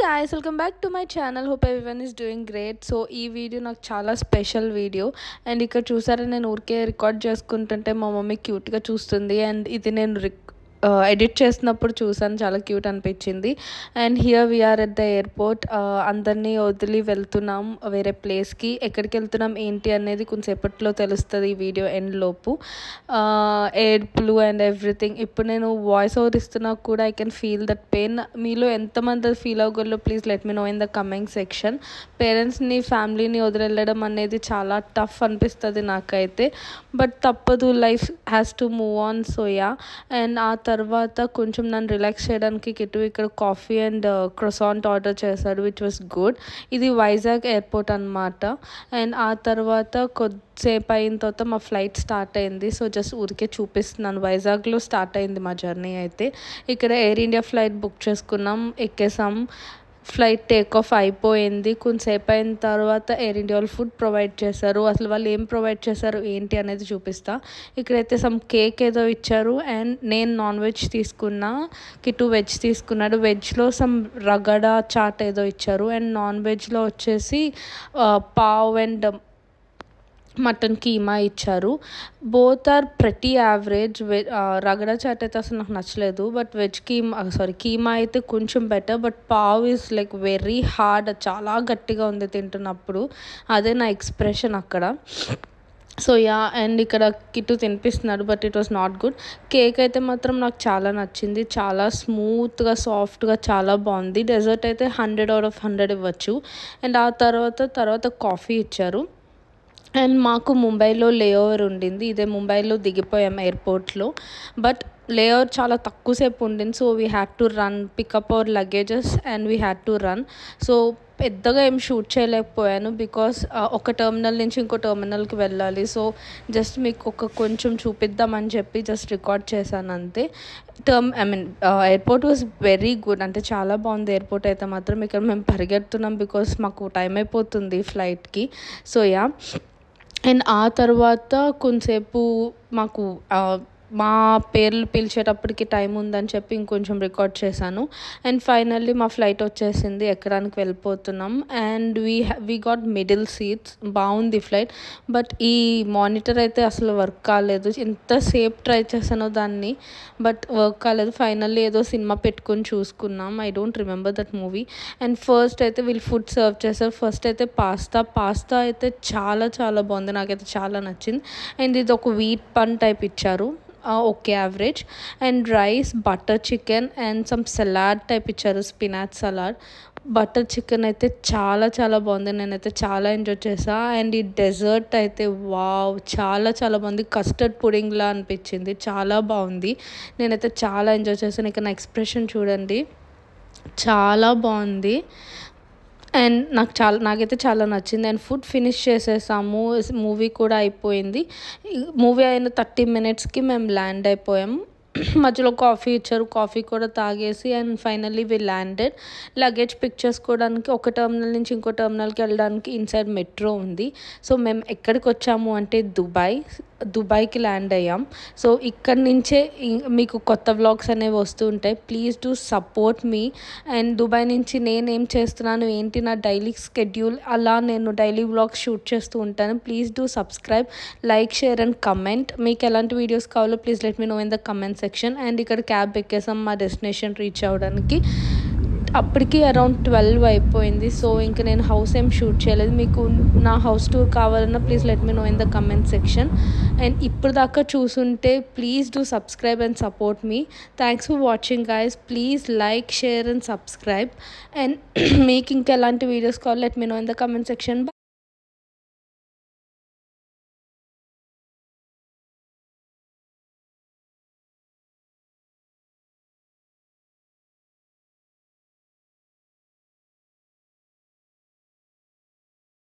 guys, welcome back to my channel. Hope everyone is doing great. So ఈ video నాకు చాలా special video and ఇక్కడ చూసారా నేను ఊరికే రికార్డ్ చేసుకుంటుంటే మా మమ్మీ క్యూట్గా చూస్తుంది అండ్ ఇది నేను ఎడిట్ చేసినప్పుడు చూసాను, చాలా క్యూట్ అనిపించింది. And here we are at the airport. అందరినీ వదిలి వెళ్తున్నాం వేరే ప్లేస్కి. ఎక్కడికి వెళ్తున్నాం ఏంటి అనేది కొంచెంసేపట్లో తెలుస్తుంది ఈ వీడియో ఎండ్ లోపు. ఏడ్పులు అండ్ ఎవ్రీథింగ్. ఇప్పుడు నేను వాయిస్ ఓవర్ ఇస్తున్నా కూడా I can feel that pain. మీలో ఎంతమంది ఫీల్ అవ్వగలరో please let me know in the comment section. పేరెంట్స్ని ఫ్యామిలీని వదిలేయడం అనేది చాలా టఫ్ అనిపిస్తుంది నాకైతే, బట్ తప్పదు, life has to move on. So ya. And ఆ తర్వాత కొంచెం నన్ను రిలాక్స్ చేయడానికి కిట్టు ఇక్కడ కాఫీ అండ్ క్రొసాంట్ ఆర్డర్ చేశాడు, విచ్ వాస్ గుడ్. ఇది వైజాగ్ ఎయిర్పోర్ట్ అనమాట. అండ్ ఆ తర్వాత కొద్దిసేపు అయిన తర్వాత మా ఫ్లైట్ స్టార్ట్ అయింది. సో జస్ట్ ఊరికే చూపిస్తున్నాను. వైజాగ్లో స్టార్ట్ అయింది మా జర్నీ అయితే. ఇక్కడ ఎయిర్ ఇండియా ఫ్లైట్ బుక్ చేసుకున్నాం, ఎక్కేసాం. ఫ్లైట్ టేక్ ఆఫ్ అయిపోయింది. కొంతసేపు అయిన తర్వాత ఎయిర్ ఇండియా వాళ్ళు ఫుడ్ ప్రొవైడ్ చేశారు. అసలు వాళ్ళు ఏం ప్రొవైడ్ చేశారు ఏంటి అనేది చూపిస్తా. ఇక్కడైతే సమ్ కేక్ ఏదో ఇచ్చారు అండ్ నేను నాన్ వెజ్ తీసుకున్నా, కిట్టు వెజ్ తీసుకున్నాడు. వెజ్లో సమ్ రగడా చాట్ ఏదో ఇచ్చారు అండ్ నాన్ వెజ్లో వచ్చేసి పావ్ అండ్ మటన్ కీమా ఇచ్చారు. Both are pretty average. Ragda chaat అయితే అసలు నాకు నచ్చలేదు, బట్ వెజ్ కీమా అయితే కొంచెం better. But pav is like very hard, చాలా గట్టిగా ఉంది తింటున్నప్పుడు. అదే నా ఎక్స్ప్రెషన్ అక్కడ. So ya. అండ్ ఇక్కడ కిట్టు తినిపిస్తున్నాడు, but it was not good. Cake అయితే మాత్రం నాకు చాలా నచ్చింది, చాలా స్మూత్గా సాఫ్ట్గా చాలా బాగుంది. డెజర్ట్ అయితే 100 out of 100 ఇవ్వచ్చు. అండ్ ఆ తర్వాత కాఫీ ఇచ్చారు. అండ్ మాకు ముంబైలో లేఓవర్ ఉండింది. ఇదే ముంబైలో దిగిపోయాం ఎయిర్పోర్ట్లో, బట్ లేఓవర్ చాలా తక్కువసేపు ఉండింది. So we had to run, pick up our luggages and we had to run. So పెద్దగా ఏం షూట్ చేయలేకపోయాను బికాస్ ఒక టర్మినల్ నుంచి ఇంకో టర్మినల్కి వెళ్ళాలి. సో జస్ట్ మీకు కొంచెం చూపిద్దామని చెప్పి జస్ట్ రికార్డ్ చేశాను అంతే. ఎయిర్పోర్ట్ వాజ్ వెరీ గుడ్, అంటే చాలా బాగుంది ఎయిర్పోర్ట్ అయితే మాత్రం. ఇక్కడ మేము పరిగెడుతున్నాం బికాస్ మాకు టైం అయిపోతుంది ఫ్లైట్కి. So ya. అండ్ ఆ తర్వాత కొంతసేపు మాకు మా పేర్లు పిలిచేటప్పటికి టైం ఉందని చెప్పి ఇంకొంచెం రికార్డ్ చేశాను. అండ్ ఫైనల్లీ మా ఫ్లైట్ వచ్చేసింది, ఎక్కడానికి వెళ్ళిపోతున్నాం. And we got middle seats. బాగుంది ఫ్లైట్, బట్ ఈ మానిటర్ అయితే అసలు వర్క్ కాలేదు. ఎంతసేపు ట్రై చేశానో దాన్ని, బట్ వర్క్ కాలేదు. ఫైనల్లీ ఏదో సినిమా పెట్టుకొని చూసుకున్నాం, I don't remember that movie. And first అయితే వీళ్ళు ఫుడ్ సర్వ్ చేశారు. ఫస్ట్ అయితే పాస్తా అయితే చాలా చాలా బాగుంది, నాకైతే చాలా నచ్చింది. అండ్ ఇది ఒక వీట్ పన్ టైప్ ఇచ్చారు, okay average. And rice, butter chicken and some salad type ఇచ్చారు, స్పినాచ్ సలాడ్. బటర్ చికెన్ అయితే చాలా చాలా బాగుంది, నేనైతే చాలా ఎంజాయ్ చేసా. అండ్ ఈ డెజర్ట్ అయితే వావ్, చాలా చాలా బాగుంది. కస్టర్డ్ పుడింగ్లా అనిపించింది, చాలా బాగుంది. నేనైతే చాలా ఎంజాయ్ చేశాను. ఇక నా ఎక్స్ప్రెషన్ చూడండి, చాలా బాగుంది. అండ్ నాకైతే చాలా నచ్చింది. అండ్ ఫుడ్ ఫినిష్ చేసేసాము, మూవీ కూడా అయిపోయింది. మూవీ అయిన 30 minutesకి మేము ల్యాండ్ అయిపోయాము. మధ్యలో కాఫీ ఇచ్చారు, కాఫీ కూడా తాగేసి and finally we landed. Luggage pick చేసుకోవడానికి ఒక టర్మినల్ నుంచి ఇంకో టర్మినల్కి వెళ్ళడానికి ఇన్సైడ్ మెట్రో ఉంది. సో మేము ఎక్కడికి వచ్చాము అంటే దుబాయ్కి ల్యాండ్ అయ్యాం. సో ఇక్కడి నుంచే మీకు కొత్త వ్లాగ్స్ అనేవి వస్తూ ఉంటాయి. Please do support me. And Dubai నుంచి నేనేం చేస్తున్నాను ఏంటి, నా డైలీ స్కెడ్యూల్, అలా నేను డైలీ వ్లాగ్స్ షూట్ చేస్తూ ఉంటాను. Please do subscribe, like, share and comment. మీకు ఎలాంటి వీడియోస్ కావాలో please let me know in the comment section. And ఇక్కడ క్యాబ్ ఎక్కేసాం మా డెస్టినేషన్ రీచ్ అవ్వడానికి. అప్పటికి అరౌండ్ 12 అయిపోయింది. సో ఇంకా నేను హౌస్ ఏం షూట్ చేయలేదు. మీకు నా హౌస్ టూర్ కావాలన్నా please let me know in the comment section. And ఇప్పుడు దాకా చూసుంటే please do subscribe and support me. Thanks for watching guys. Please like, share and subscribe. And మీకు ఇంకా ఎలాంటి వీడియోస్ కావాలో let me know in the comment section.